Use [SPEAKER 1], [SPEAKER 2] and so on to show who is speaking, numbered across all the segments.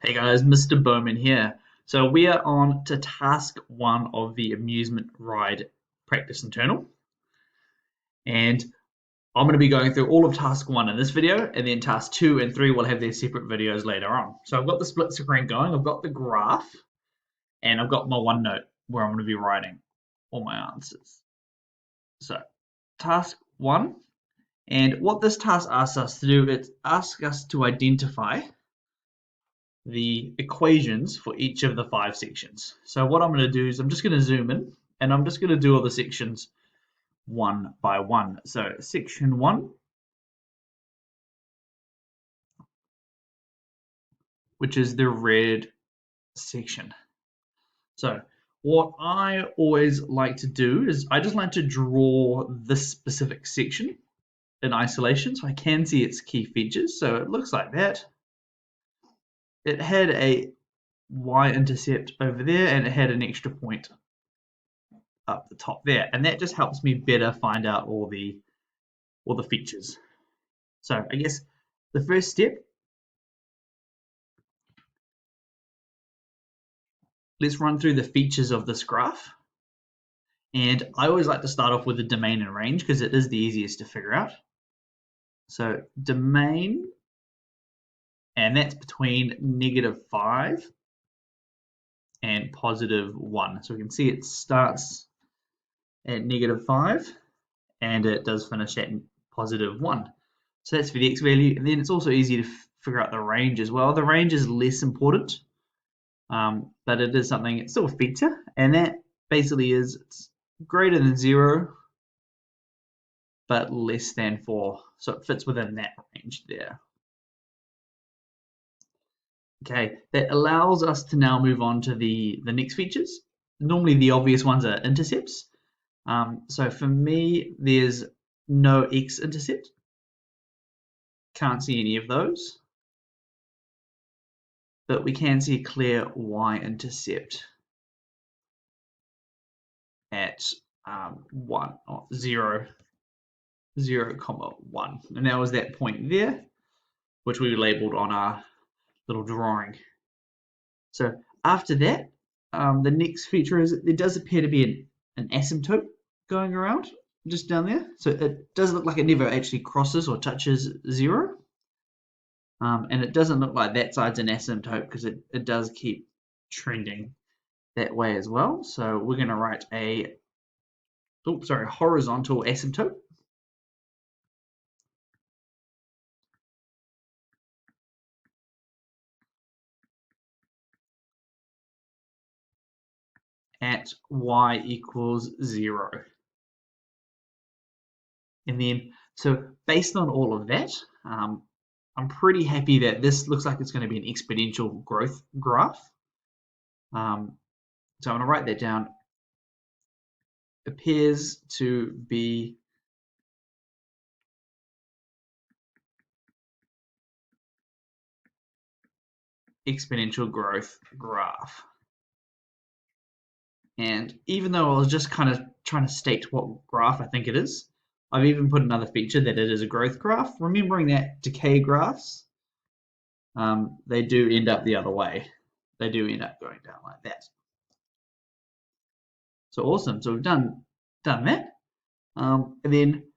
[SPEAKER 1] Hey guys, Mr. Bowman here. So we are on to task 1 of the amusement ride practice internal, and I'm going to be going through all of task 1 in this video, and then task 2 and 3 will have their separate videos later on. So I've got the split screen going, I've got the graph, and I've got my OneNote where I'm going to be writing all my answers. So task 1, and what this task asks us to do, it asks us to identify the equations for each of the 5 sections. So what I'm going to do is I'm just going to zoom in and I'm just going to do all the sections one by one. So section 1, which is the red section. So what I always like to do is I just like to draw this specific section in isolation so I can see its key features. So it looks like that. It had a y-intercept over there and it had an extra point up the top there, and that just helps me better find out all the features. So I guess the first step, let's run through the features of this graph. And I always like to start off with the domain and range because it is the easiest to figure out. So domain, and that's between -5 and +1. So we can see it starts at -5 and it does finish at +1. So that's for the x value, and then it's also easy to figure out the range as well. The range is less important, but it is something, it's still a feature, and that basically is it's greater than 0 but less than 4, so it fits within that range there. Okay, that allows us to now move on to the next features. Normally the obvious ones are intercepts. So for me, there's no x-intercept. Can't see any of those. But we can see a clear y-intercept at 1 or 0, 0,1. And that was that point there, which we labeled on our little drawing. So after that, the next feature is there does appear to be an asymptote going around just down there. So it does look like it never actually crosses or touches 0. And it doesn't look like that side's an asymptote because it does keep trending that way as well. So we're going to write a horizontal asymptote. At y equals 0. And then, so based on all of that, I'm pretty happy that this looks like it's going to be an exponential growth graph. So I'm going to write that down. Appears to be exponential growth graph. And even though I was just kind of trying to state what graph I think it is, I've even put another feature that it is a growth graph, remembering that decay graphs, they do end up the other way. They do end up going down like that. So awesome. So we've done that. And then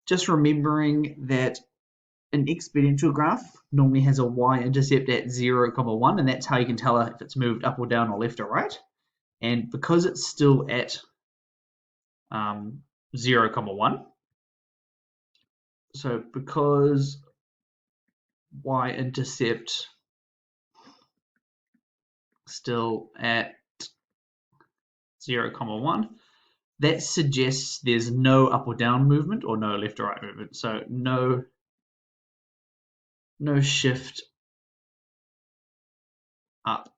[SPEAKER 1] just remembering that an exponential graph normally has a y-intercept at 0,1, and that's how you can tell if it's moved up or down or left or right. And because it's still at 0,1, so because y-intercept still at 0,1, that suggests there's no up or down movement or no left or right movement. So no shift up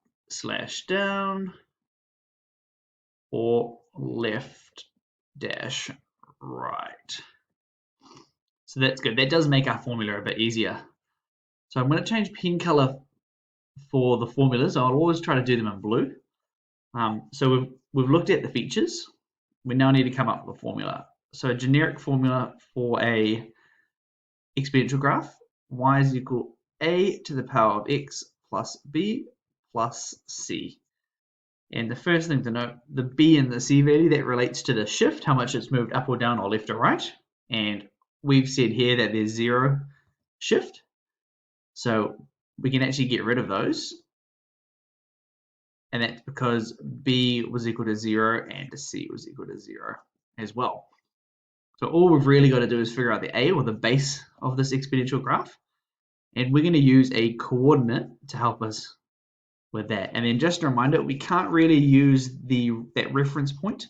[SPEAKER 1] / down or left - right. So that's good. That does make our formula a bit easier. So I'm going to change pen color for the formulas. I'll always try to do them in blue. So we've looked at the features. We now need to come up with a formula. So a generic formula for a exponential graph, y is equal a to the power of x plus B plus C. And the first thing to note, the B and the C value, that relates to the shift, how much it's moved up or down or left or right. And we've said here that there's 0 shift. So we can actually get rid of those. And that's because B was equal to 0 and C was equal to 0 as well. So all we've really got to do is figure out the A, or the base of this exponential graph. And we're going to use a coordinate to help us with that. And then just a reminder, we can't really use that reference point,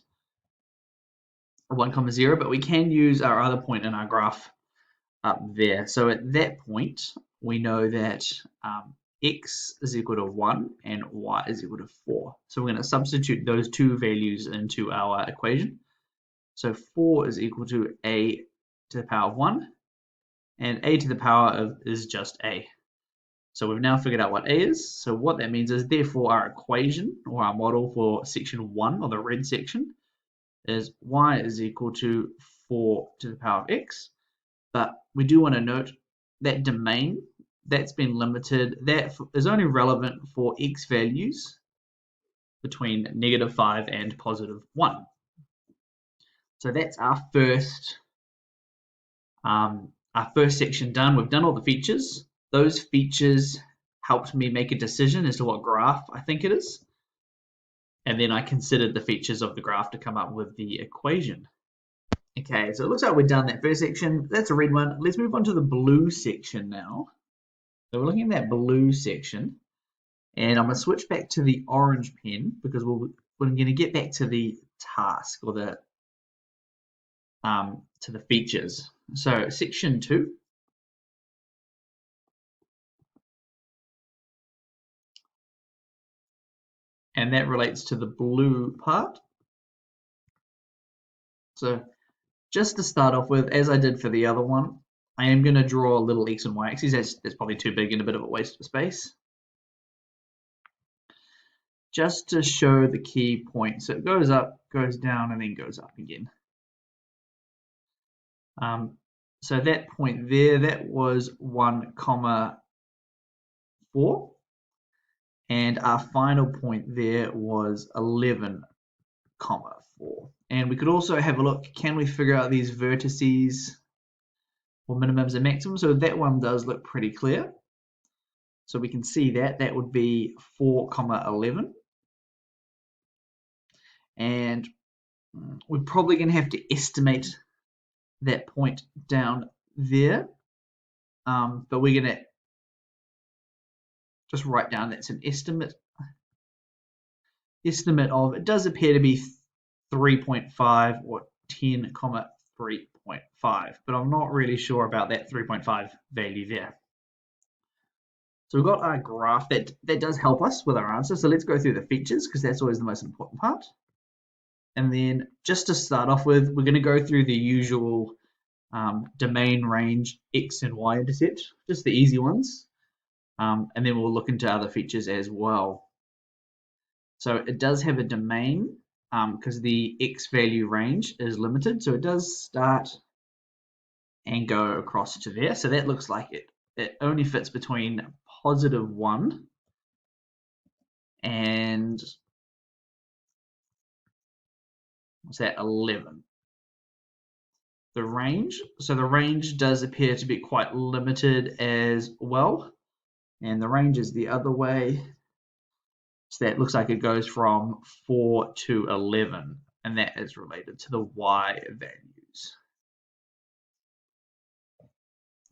[SPEAKER 1] 1, 0, but we can use our other point in our graph up there. So at that point, we know that x is equal to 1 and y is equal to 4. So we're going to substitute those two values into our equation. So 4 is equal to a to the power of 1, and a to the power of is just a. So we've now figured out what a is. So what that means is, therefore, our equation, or our model for section 1, or the red section, is y is equal to 4 to the power of x. But we do want to note that domain, that's been limited. That is only relevant for x values between -5 and +1. So that's our first section done. We've done all the features. Those features helped me make a decision as to what graph I think it is. And then I considered the features of the graph to come up with the equation. Okay, so it looks like we've done that first section. That's a red one. Let's move on to the blue section now. So we're looking at that blue section. And I'm going to switch back to the orange pen because we're going to get back to the task, or to the features. So section 2. And that relates to the blue part. So just to start off with, as I did for the other one, I am going to draw a little x and y axis. That's probably too big and a bit of a waste of space. Just to show the key point. So it goes up, goes down, and then goes up again. So that point there, that was 1, 4. And our final point there was 11, 4. And we could also have a look, can we figure out these vertices, or minimums and maximums? So that one does look pretty clear. So we can see that would be 4, 11. And we're probably going to have to estimate that point down there. But we're going to just write down that's an estimate. Estimate of, it does appear to be 3.5 or 10, 3.5, but I'm not really sure about that 3.5 value there. So we've got our graph that does help us with our answer. So let's go through the features, because that's always the most important part. And then just to start off with, we're going to go through the usual domain, range, x and y intercept, just the easy ones. And then we'll look into other features as well. So it does have a domain because the x value range is limited. So it does start and go across to there. So that looks like it only fits between +1 and what's that, 11. The range, so the range does appear to be quite limited as well. And the range is the other way. So that looks like it goes from 4 to 11, and that is related to the y values.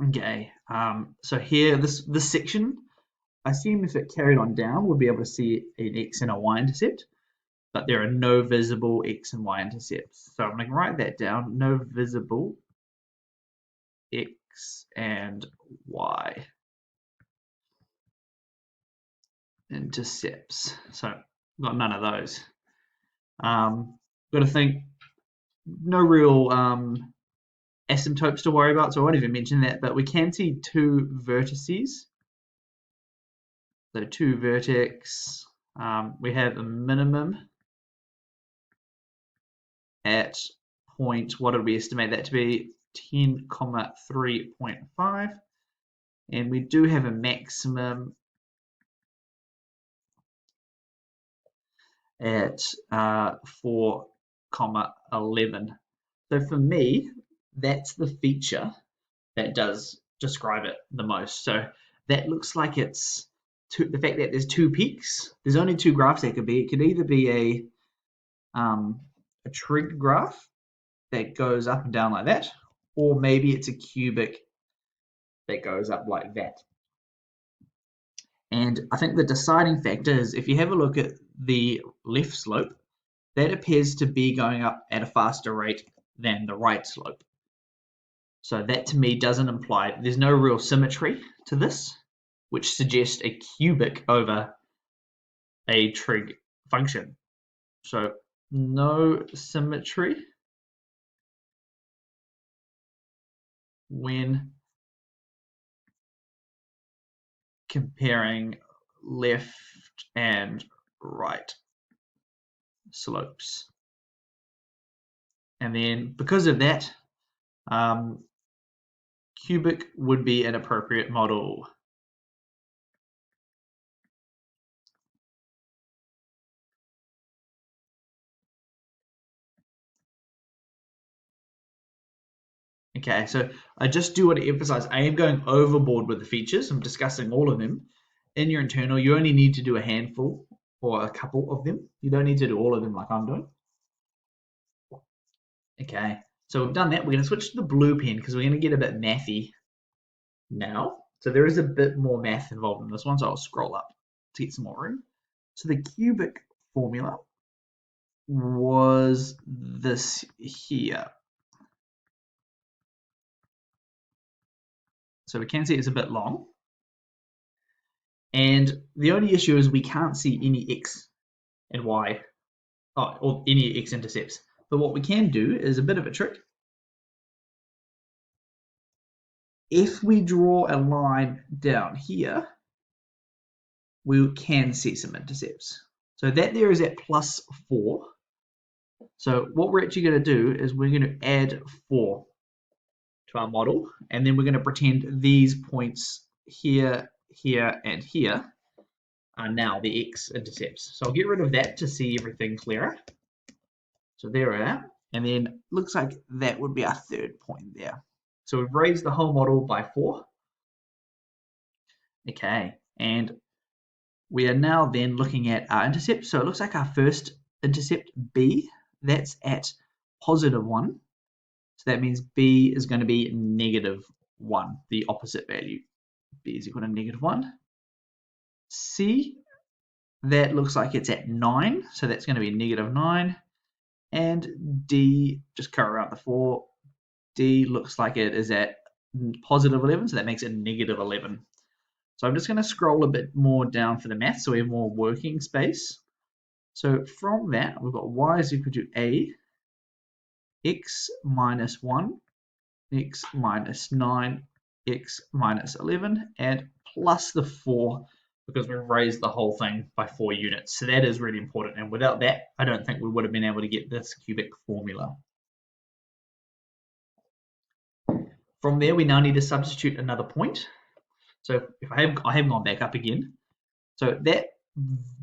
[SPEAKER 1] Okay, so here, this section, I assume if it carried on down, we'll be able to see an x and a y intercept, but there are no visible x and y intercepts. So I'm going to write that down, no visible x and y intercepts. So got none of those. Got to think, no real asymptotes to worry about, so I won't even mention that, but we can see 2 vertices. So 2 vertex. We have a minimum at point, what did we estimate that to be? 10, 3.5. And we do have a maximum at 4, 11. So for me, that's the feature that does describe it the most. So that looks like it's the fact that there's two peaks. There's only two graphs that could be. It could either be a trig graph that goes up and down like that, or maybe it's a cubic that goes up like that. And I think the deciding factor is if you have a look at the left slope, that appears to be going up at a faster rate than the right slope. So that to me doesn't imply, there's no real symmetry to this, which suggests a cubic over a trig function. So no symmetry when comparing left and right slopes. And then because of that, cubic would be an appropriate model. Okay, so I just do want to emphasize, I am going overboard with the features. I'm discussing all of them. In your internal, you only need to do a handful or a couple of them. You don't need to do all of them like I'm doing. Okay, so we've done that. We're going to switch to the blue pen because we're going to get a bit mathy now. So there is a bit more math involved in this one, so I'll scroll up to get some more room. So the cubic formula was this here. So we can see it's a bit long. And the only issue is we can't see any x and y, or any x-intercepts. But what we can do is a bit of a trick. If we draw a line down here, we can see some intercepts. So that there is at +4. So what we're actually going to do is we're going to add 4 to our model, and then we're going to pretend these points here, here, and here are now the x-intercepts. So I'll get rid of that to see everything clearer. So there we are. And then looks like that would be our third point there. So we've raised the whole model by 4. Okay, and we are now then looking at our intercept. So it looks like our first intercept, B, that's at +1. So that means B is going to be -1, the opposite value. B is equal to -1. C, that looks like it's at 9. So that's going to be -9. And D, just cut around the 4, D looks like it is at +11, so that makes it -11. So I'm just going to scroll a bit more down for the math so we have more working space. So from that, we've got y is equal to a, x minus 1, x minus 9, x minus 11, and plus the 4 because we've raised the whole thing by 4 units. So that is really important. And without that, I don't think we would have been able to get this cubic formula. From there, we now need to substitute another point. So if I have gone back up again. So that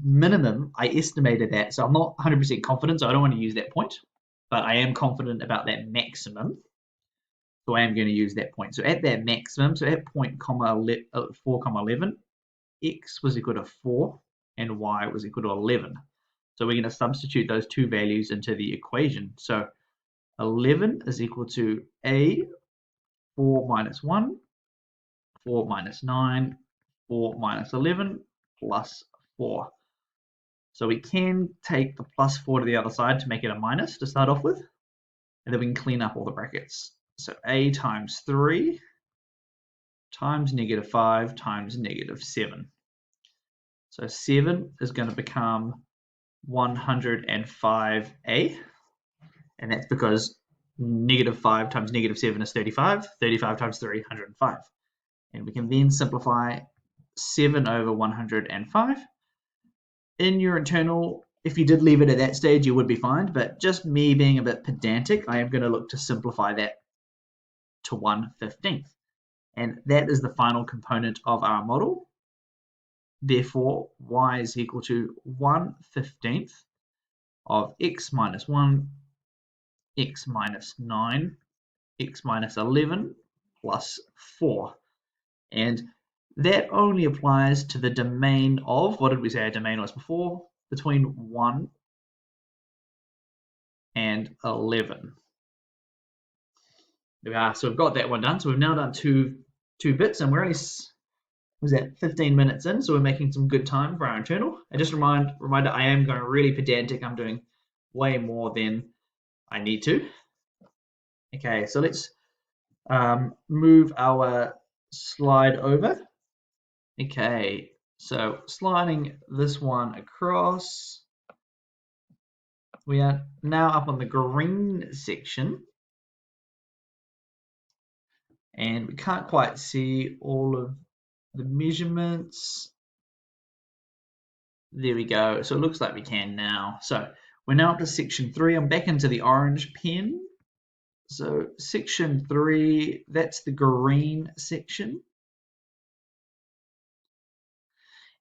[SPEAKER 1] minimum, I estimated that. So I'm not 100% confident, so I don't want to use that point. But I am confident about that maximum. So I am going to use that point. So at that maximum, so at point 4, 11, x was equal to 4 and y was equal to 11. So we're going to substitute those two values into the equation. So 11 is equal to a 4 minus 1, 4 minus 9, 4 minus 11, plus 4. So we can take the +4 to the other side to make it a minus to start off with. And then we can clean up all the brackets. So a times 3 times -5 times -7. So 7 is going to become 105a. And that's because -5 times -7 is 35. 35 times 3, 105. And we can then simplify 7 over 105. In your internal, if you did leave it at that stage, you would be fine. But just me being a bit pedantic, I am going to look to simplify that to 1/15th. And that is the final component of our model. Therefore, y is equal to 1/15th of x minus 1, x minus 9, x minus 11 plus 4. And that only applies to the domain of, what did we say our domain was before? Between 1 and 11. So we've got that one done. So we've now done two bits, and we're only, was that 15 minutes in, so we're making some good time for our internal. And just reminder, I am going really pedantic. I'm doing way more than I need to. Okay, so let's move our slide over. Okay, so sliding this one across. We are now up on the green section. And we can't quite see all of the measurements. There we go. So it looks like we can now. So we're now up to section 3. I'm back into the orange pen. So section 3, that's the green section.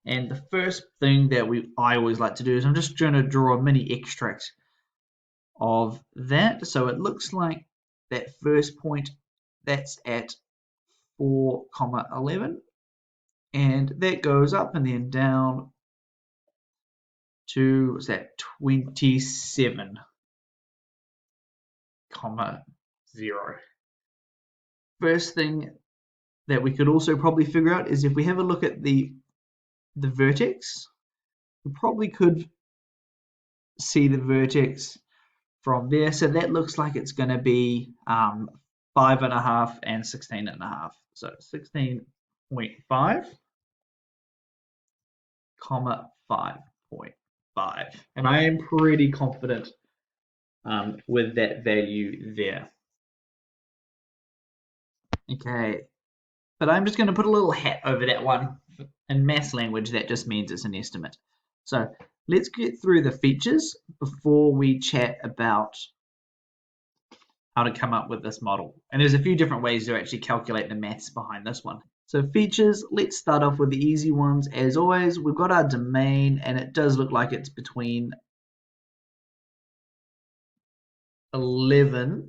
[SPEAKER 1] And the first thing that I always like to do is I'm just going to draw a mini extract of that. So it looks like that first point, that's at 4,11. And that goes up and then down to, what's that, 27, 0. First thing that we could also probably figure out is if we have a look at the vertex, we probably could see the vertex from there. So that looks like it's going to be 5.5 and 16.5. So 16.5, 5.5. And I am pretty confident with that value there. Okay, but I'm just going to put a little hat over that one. In maths language, that just means it's an estimate. So let's get through the features before we chat about how to come up with this model. And there's a few different ways to actually calculate the maths behind this one. So features, let's start off with the easy ones. As always, we've got our domain, and it does look like it's between 11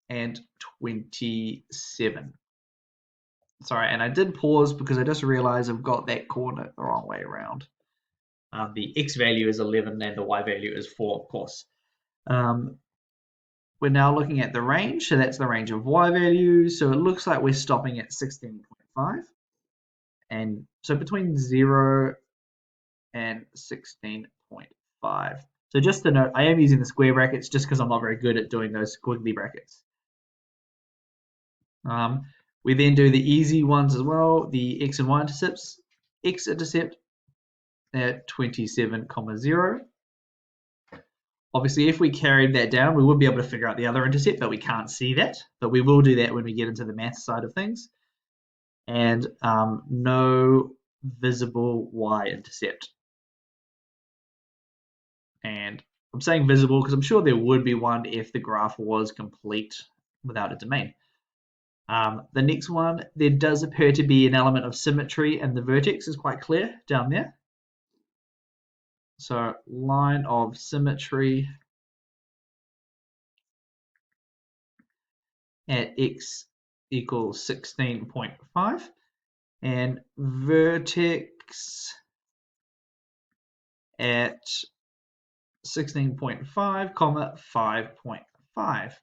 [SPEAKER 1] and 27. Sorry, and I did pause because I just realized I've got that coordinate the wrong way around. The x value is 11 and the y value is 4, of course. We're now looking at the range, so that's the range of y values. So it looks like we're stopping at 16.5. And so between 0 and 16.5. So just to note, I am using the square brackets just because I'm not very good at doing those squiggly brackets. We then do the easy ones as well, the x and y intercepts. X-intercept at 27,0. Obviously, if we carried that down, we would be able to figure out the other intercept, but we can't see that. But we will do that when we get into the math side of things. And no visible y-intercept. And I'm saying visible because I'm sure there would be one if the graph was complete without a domain. The next one, there does appear to be an element of symmetry, and the vertex is quite clear down there. So line of symmetry at x equals 16.5, and vertex at 16.5, 5.5.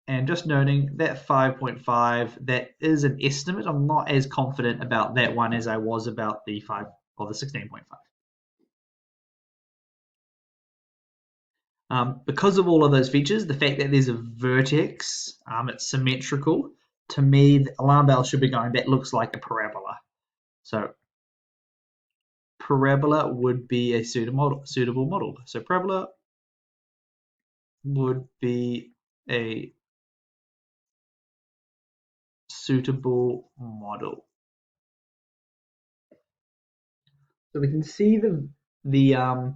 [SPEAKER 1] And just noting that 5.5, that is an estimate. I'm not as confident about that one as I was about the 5 or the 16.5. Because of all of those features, the fact that there's a vertex, it's symmetrical, to me, the alarm bell should be going, that looks like a parabola. So parabola would be a suitable model. So parabola would be a suitable model. So we can see the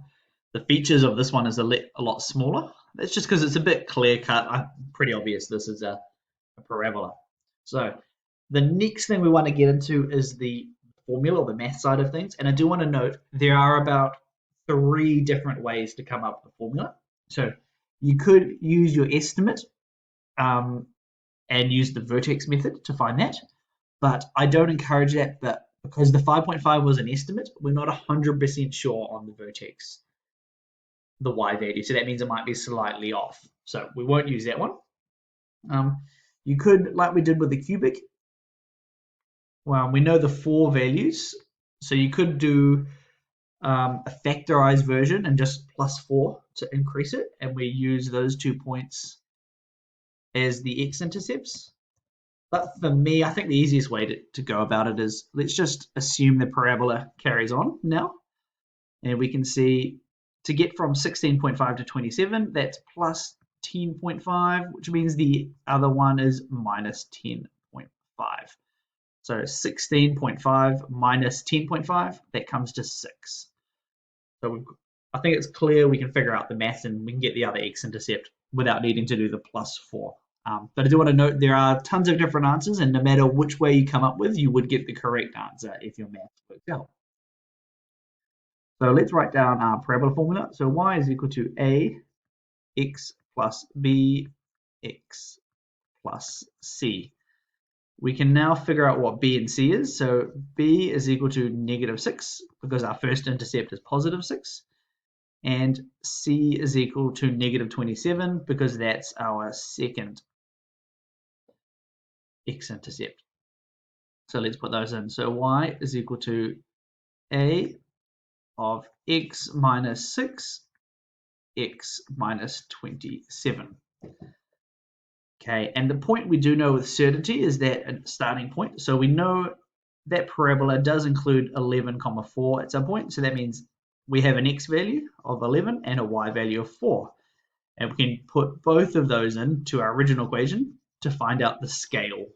[SPEAKER 1] features of this one is a lot smaller. That's just because it's a bit clear cut. Pretty obvious this is a parabola. So the next thing we want to get into is the formula or the math side of things. And I do want to note there are about three different ways to come up with the formula. So you could use your estimate and use the vertex method to find that, but I don't encourage that. But because the 5.5 was an estimate, we're not 100% sure on the vertex, the y value. So that means it might be slightly off. So we won't use that one. You could, like we did with the cubic, well, we know the 4 values, so you could do a factorized version and just plus 4 to increase it, and we use those 2 points as the x-intercepts. But for me, I think the easiest way to go about it is let's just assume the parabola carries on now, and we can see to get from 16.5 to 27, that's plus 10.5, which means the other one is minus 10.5. So 16.5 minus 10.5, that comes to 6. So I think it's clear we can figure out the math and we can get the other x-intercept without needing to do the plus 4. But I do want to note there are tons of different answers, and no matter which way you come up with, you would get the correct answer if your math works out. So let's write down our parabola formula. So y is equal to a x plus b x plus c. We can now figure out what b and c is. So b is equal to negative 6 because our first intercept is positive 6. And c is equal to negative 27 because that's our second x-intercept. So let's put those in. So y is equal to a of x minus 6, x minus 27. Okay, and the point we do know with certainty is that starting point. So we know that parabola does include 11, 4 at some point. So that means we have an x value of 11 and a y value of 4. And we can put both of those into our original equation to find out the scale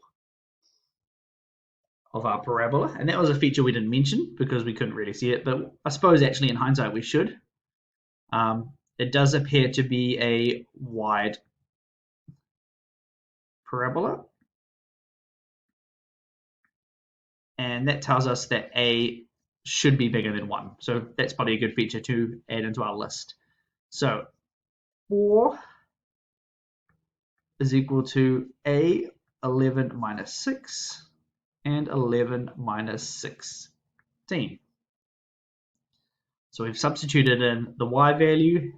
[SPEAKER 1] of our parabola. And that was a feature we didn't mention because we couldn't really see it. But I suppose actually in hindsight we should. It does appear to be a wide parabola. And that tells us that a should be bigger than 1. So that's probably a good feature to add into our list. So 4 is equal to a 11 minus 6 and 11 minus 16. So we've substituted in the y value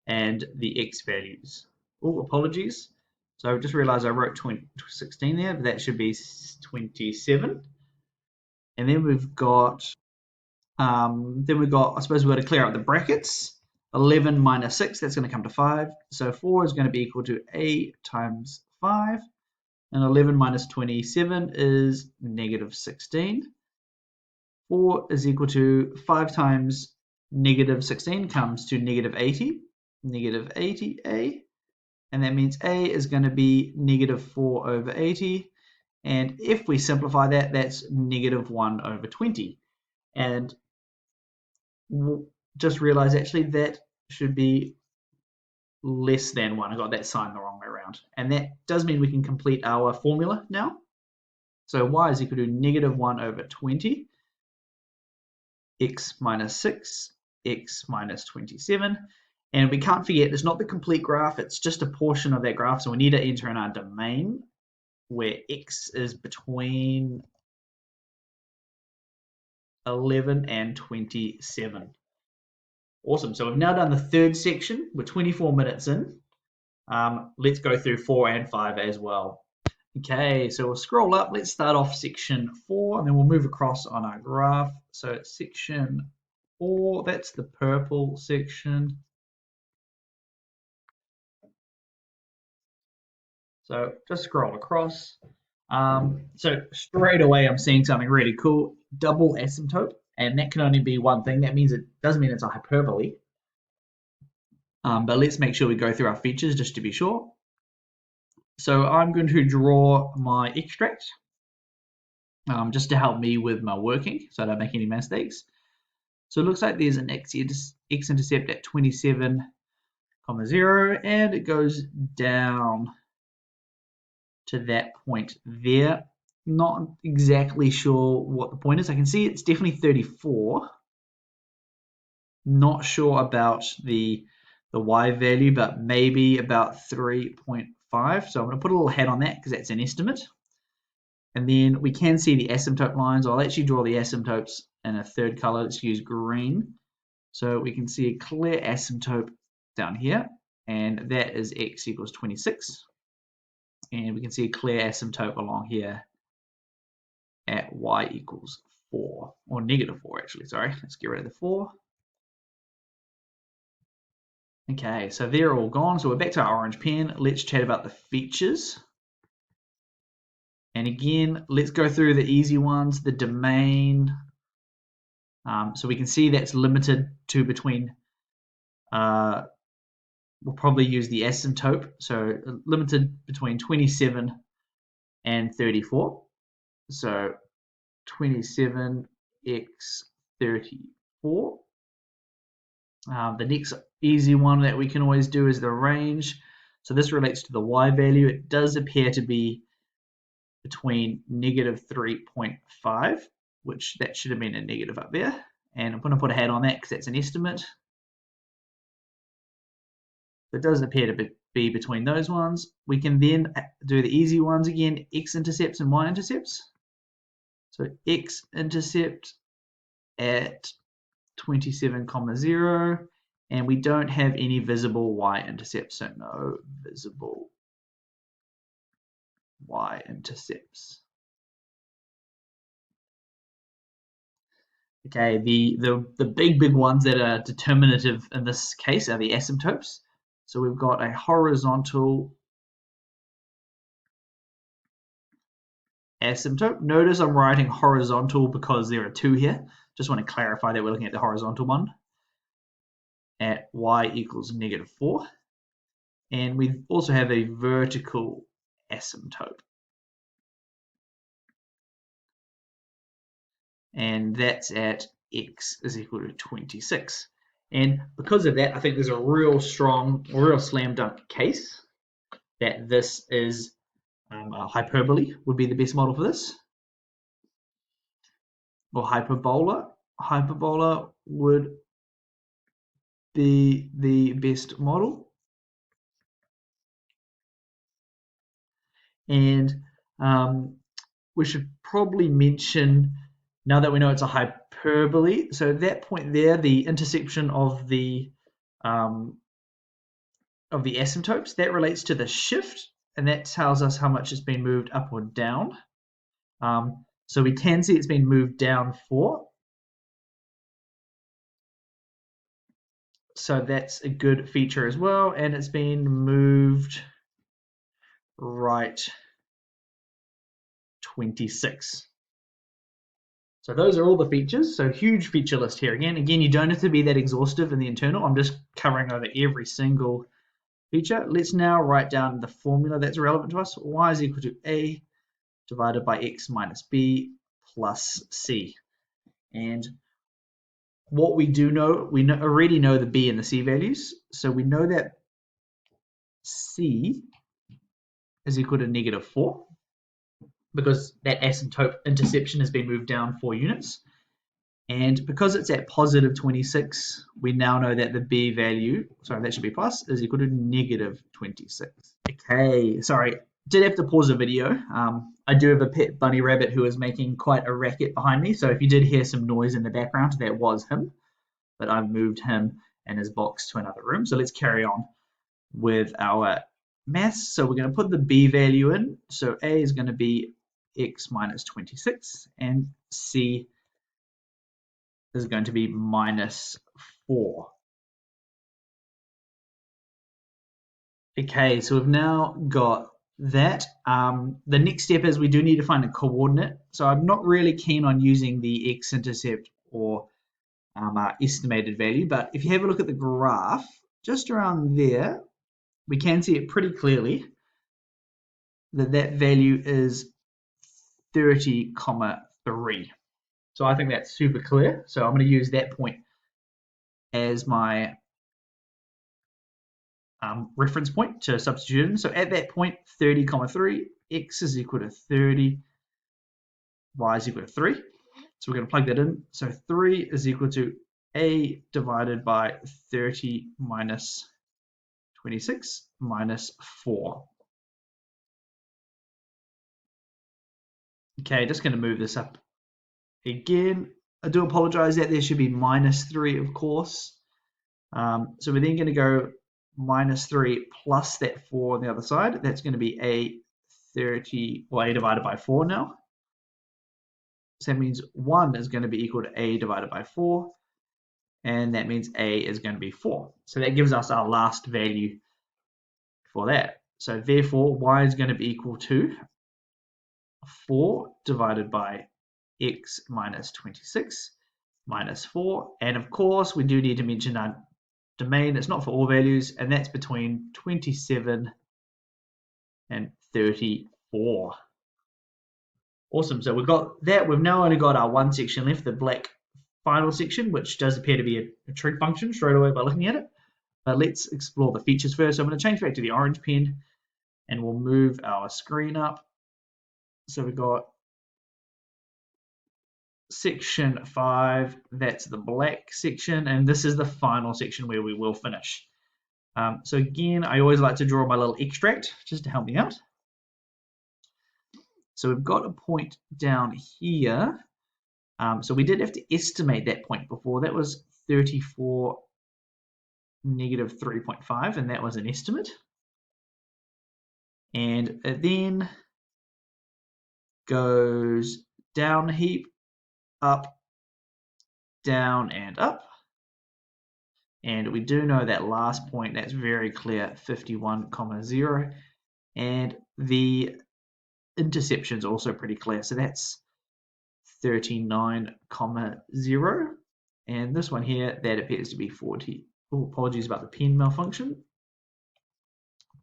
[SPEAKER 1] and the x values. Oh, apologies. So I just realized I wrote 16 there, but that should be 27. And then we've got, I suppose we've got to clear out the brackets. 11 minus 6, that's going to come to 5. So 4 is going to be equal to a times 5. And 11 minus 27 is negative 16. 4 is equal to 5 times negative 16 comes to negative 80. Negative 80a. And that means a is going to be negative 4 over 80. And if we simplify that, that's negative 1 over 20. And we'll just realize actually that should be less than 1. I got that sign the wrong way around. And that does mean we can complete our formula now. So y is equal to negative 1 over 20, x minus 6, x minus 27. And we can't forget, it's not the complete graph, it's just a portion of that graph. So we need to enter in our domain where x is between 11 and 27. Awesome. So we've now done the third section. We're 24 minutes in. Let's go through 4 and 5 as well. Okay, so we'll scroll up. Let's start off section 4, and then we'll move across on our graph. So section 4, that's the purple section. So just scroll across. So straight away, I'm seeing something really cool. Double asymptote, and that can only be one thing. That means it doesn't mean it's a hyperbole. But let's make sure we go through our features just to be sure. So I'm going to draw my extract just to help me with my working so I don't make any mistakes. So it looks like there's an x-intercept at 27, 0, and it goes down to that point there. Not exactly sure what the point is. I can see it's definitely 34. Not sure about the y value, but maybe about 3.5. So I'm going to put a little head on that because that's an estimate. And then we can see the asymptote lines. I'll actually draw the asymptotes in a third color. Let's use green. So we can see a clear asymptote down here, and that is x equals 26. And we can see a clear asymptote along here at y equals 4, or negative 4 actually, sorry. Let's get rid of the 4. Okay, so they're all gone. So we're back to our orange pen. Let's chat about the features. And again, let's go through the easy ones, the domain. So we can see that's limited to between, we'll probably use the asymptote, so limited between 27 and 34. So 27x 34. The next easy one that we can always do is the range. So this relates to the y value. It does appear to be between negative 3.5, which that should have been a negative up there. And I'm going to put a hat on that because that's an estimate. It does appear to be between those ones. We can then do the easy ones again, x-intercepts and y-intercepts. So x-intercept at 27,0, and we don't have any visible y-intercepts, so no visible y-intercepts. Okay, the big ones that are determinative in this case are the asymptotes. So we've got a horizontal asymptote. Notice I'm writing horizontal because there are two here. Just want to clarify that we're looking at the horizontal one at y equals negative 4. And we also have a vertical asymptote. And that's at x is equal to 26. And because of that, I think there's a real strong, real slam dunk case that this is a hyperbole would be the best model for this. Or hyperbola. Hyperbola would be the best model. And we should probably mention, now that we know it's a hyperbole, so at that point there, the intersection of the asymptotes, that relates to the shift, and that tells us how much it's been moved up or down. So we can see it's been moved down 4. So that's a good feature as well, and it's been moved right 26. So those are all the features. So huge feature list here. Again, you don't have to be that exhaustive in the internal. I'm just covering over every single feature. Let's now write down the formula that's relevant to us. Y is equal to A divided by X minus B plus C. And what we do know, already know the B and the C values. So we know that C is equal to negative 4 because that asymptote interception has been moved down 4 units. And because it's at positive 26, we now know that the B value, sorry, that should be plus, is equal to negative 26. Okay, sorry, did have to pause the video. I do have a pet bunny rabbit who is making quite a racket behind me. So if you did hear some noise in the background, that was him. But I've moved him and his box to another room. So let's carry on with our maths. So we're going to put the B value in. So A is going to be X minus 26 and C is going to be minus 4. Okay, so we've now got that. The next step is we do need to find a coordinate. So I'm not really keen on using the x-intercept or our estimated value, but if you have a look at the graph, just around there, we can see it pretty clearly that that value is 30,3. So I think that's super clear. So I'm going to use that point as my reference point to substitute in. So at that point, 30,3, x is equal to 30, y is equal to 3. So we're going to plug that in. So 3 is equal to a divided by 30 minus 26 minus 4. Okay, just going to move this up again. I do apologize that there should be minus 3, of course. So we're then going to go minus 3 plus that 4 on the other side. That's going to be a divided by 4 now. So that means 1 is going to be equal to a divided by 4. And that means a is going to be 4. So that gives us our last value for that. So therefore, y is going to be equal to 4 divided by x minus 26 minus 4. And of course, we do need to mention our domain. It's not for all values, and that's between 27 and 34. Awesome. So we've got that. We've now only got our one section left, the black final section, which does appear to be a trig function straight away by looking at it. But let's explore the features first. So I'm going to change back to the orange pen, and we'll move our screen up. So we've got section 5, that's the black section, and this is the final section where we will finish. So again, I always like to draw my little extract just to help me out. So we've got a point down here. So we did have to estimate that point before. That was 34 negative 3.5, and that was an estimate. And it then goes down a heap, up, down, and up. And we do know that last point, that's very clear, 51, 0. And the interception is also pretty clear. So that's 39, 0. And this one here, that appears to be 40. Oh, apologies about the pen malfunction.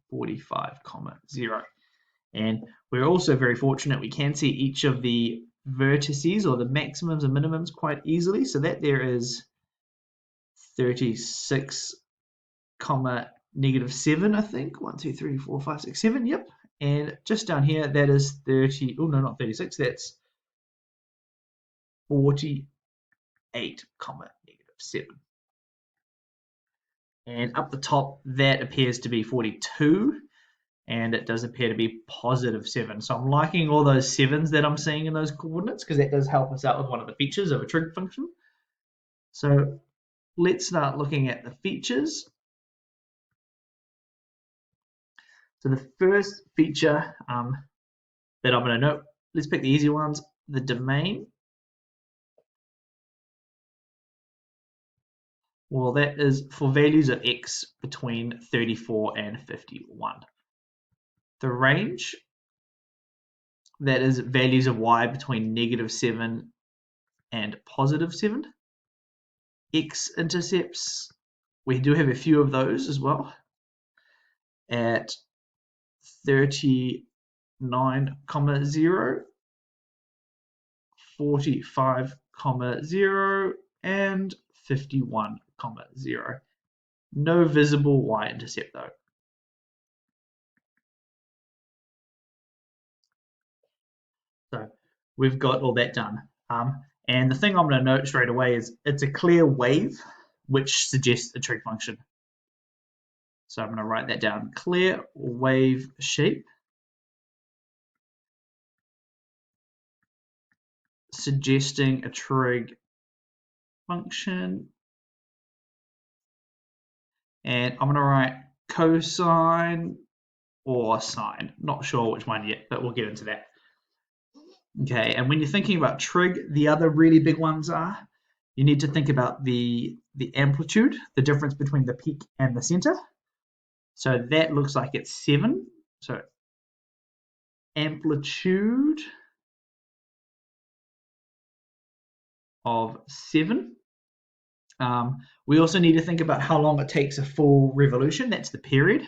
[SPEAKER 1] 45, 0. And we're also very fortunate we can see each of the vertices or the maximums and minimums quite easily. So that there is 36, negative 7, I think. 1, 2, 3, 4, 5, 6, 7. Yep. And just down here, that is 30. Oh, no, not 36. That's 48, negative 7. And up the top, that appears to be 42. And it does appear to be positive 7. So I'm liking all those 7s that I'm seeing in those coordinates because that does help us out with one of the features of a trig function. So let's start looking at the features. So the first feature that I'm going to note, let's pick the easy ones, the domain. Well, that is for values of x between 34 and 51. The range, that is values of y between negative 7 and positive 7. X-intercepts, we do have a few of those as well, at 39, 0, 45, 0, and 51, 0. No visible y-intercept though. So we've got all that done. And the thing I'm going to note straight away is it's a clear wave, which suggests a trig function. So I'm going to write that down. Clear wave shape suggesting a trig function. And I'm going to write cosine or sine. Not sure which one yet, but we'll get into that. Okay, and when you're thinking about trig, the other really big ones are, you need to think about the amplitude, the difference between the peak and the center. So that looks like it's 7. So amplitude of 7. We also need to think about how long it takes a full revolution. That's the period.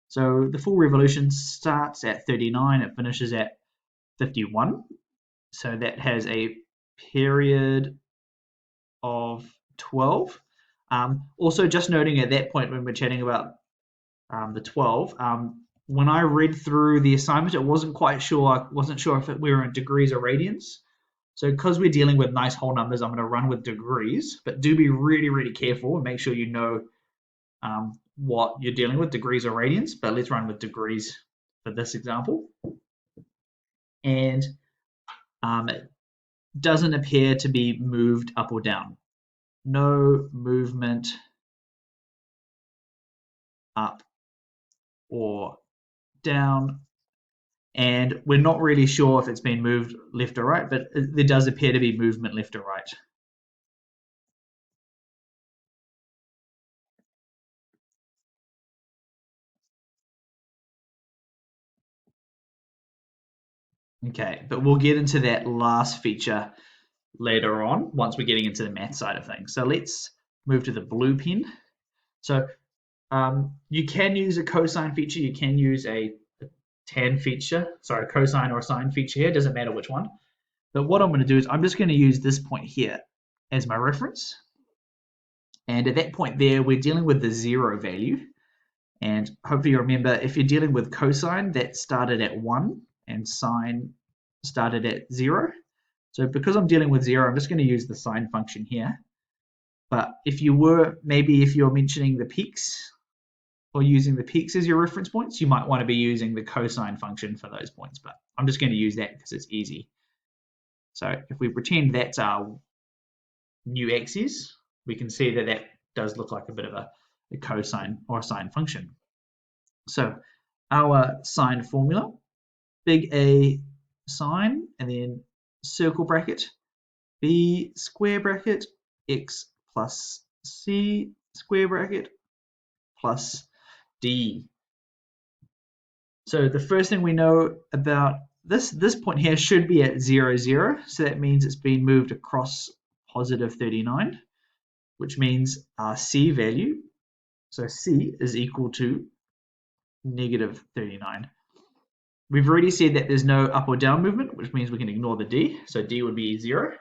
[SPEAKER 1] So the full revolution starts at 39, it finishes at 51. So that has a period of 12. Also, just noting at that point when we're chatting about the 12, when I read through the assignment, I wasn't sure if we were in degrees or radians. So because we're dealing with nice whole numbers, I'm going to run with degrees, but do be really, really careful and make sure you know what you're dealing with, degrees or radians, but let's run with degrees for this example. And it doesn't appear to be moved up or down. No movement up or down. And we're not really sure if it's been moved left or right, but there does appear to be movement left or right. Okay, but we'll get into that last feature later on once we're getting into the math side of things. So let's move to the blue pen. So you can use a cosine feature, you can use a tan feature, sorry, cosine or sine feature here, doesn't matter which one. But what I'm going to do is I'm just going to use this point here as my reference. And at that point there, we're dealing with the 0 value. And hopefully you remember, if you're dealing with cosine, that started at 1 and sine started at 0. So because I'm dealing with 0, I'm just going to use the sine function here. But if you're mentioning the peaks or using the peaks as your reference points, you might want to be using the cosine function for those points. But I'm just going to use that because it's easy. So if we pretend that's our new axis, we can see that that does look like a bit of a cosine or a sine function. So our sine formula, big A sine, and then circle bracket, B square bracket, x plus c square bracket plus d. So the first thing we know about this point here should be at 0, 0. So that means it's been moved across positive 39, which means our c value, so c is equal to negative 39. We've already said that there's no up or down movement, which means we can ignore the d. So d would be 0.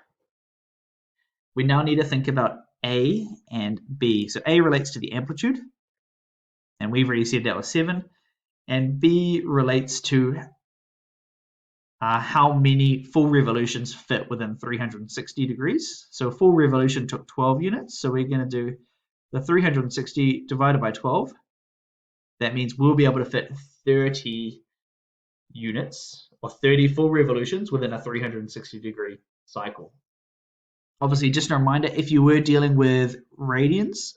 [SPEAKER 1] We now need to think about A and B. So A relates to the amplitude, and we've already said that was 7. And B relates to how many full revolutions fit within 360 degrees. So a full revolution took 12 units. So we're going to do the 360 divided by 12. That means we'll be able to fit 30 units or 30 full revolutions within a 360 degree cycle. Obviously, just a reminder, if you were dealing with radians,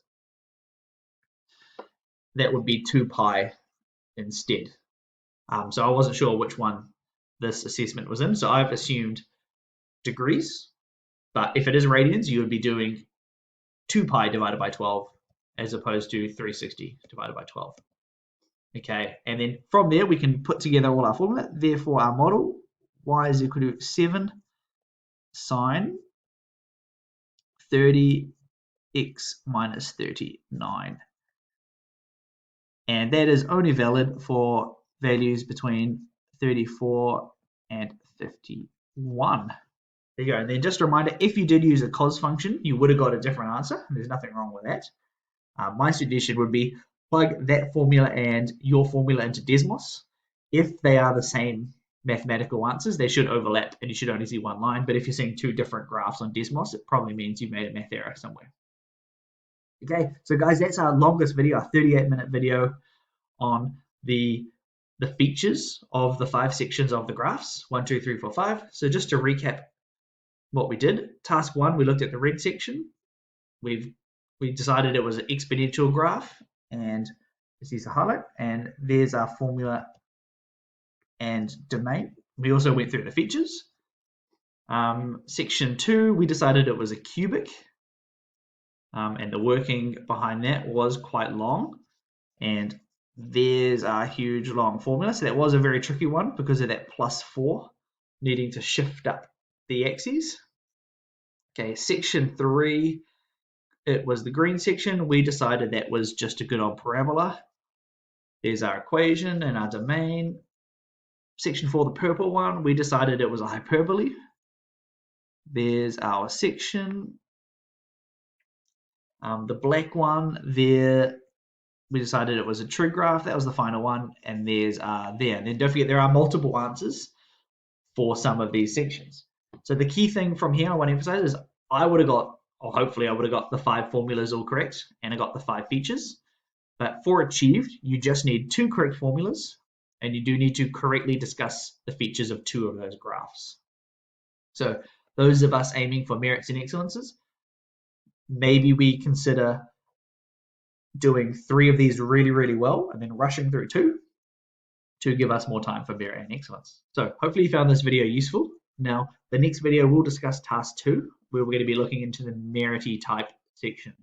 [SPEAKER 1] that would be 2 pi instead. So I wasn't sure which one this assessment was in, so I've assumed degrees, but if it is radians, you would be doing 2 pi divided by 12 as opposed to 360 divided by 12. Okay, and then from there we can put together all our formula. Therefore, our model, y is equal to 7 sine 30 x minus 39. And that is only valid for values between 34 and 51. There you go. And then just a reminder, if you did use a cos function, you would have got a different answer. There's nothing wrong with that. My suggestion would be plug that formula and your formula into Desmos. If they are the same mathematical answers, they should overlap and you should only see one line. But if you're seeing two different graphs on Desmos, it probably means you've made a math error somewhere. Okay, so guys, that's our longest video, our 38-minute video on the features of the 5 sections of the graphs, 1, 2, 3, 4, 5. So just to recap what we did, task 1, we looked at the red section. We decided it was an exponential graph, and this is a highlight, and there's our formula and domain. We also went through the features. Section 2, we decided it was a cubic, and the working behind that was quite long, and there's our huge long formula. So that was a very tricky one because of that +4 needing to shift up the axes. Okay, section 3, it was the green section. We decided that was just a good old parabola. There's our equation and our domain. Section 4, the purple one, we decided it was a hyperbole. There's our section. The black one there, we decided it was a true graph. That was the final one. And there's there. And then don't forget there are multiple answers for some of these sections. So the key thing from here I want to emphasize is I would have got, or hopefully I would have got the 5 formulas all correct, and I got the 5 features. But for achieved, you just need 2 correct formulas, and you do need to correctly discuss the features of 2 of those graphs. So those of us aiming for merits and excellences, maybe we consider doing 3 of these really, really well and then rushing through 2 to give us more time for merit and excellence. So hopefully you found this video useful. Now, the next video we'll discuss task 2, where we're going to be looking into the merity type section.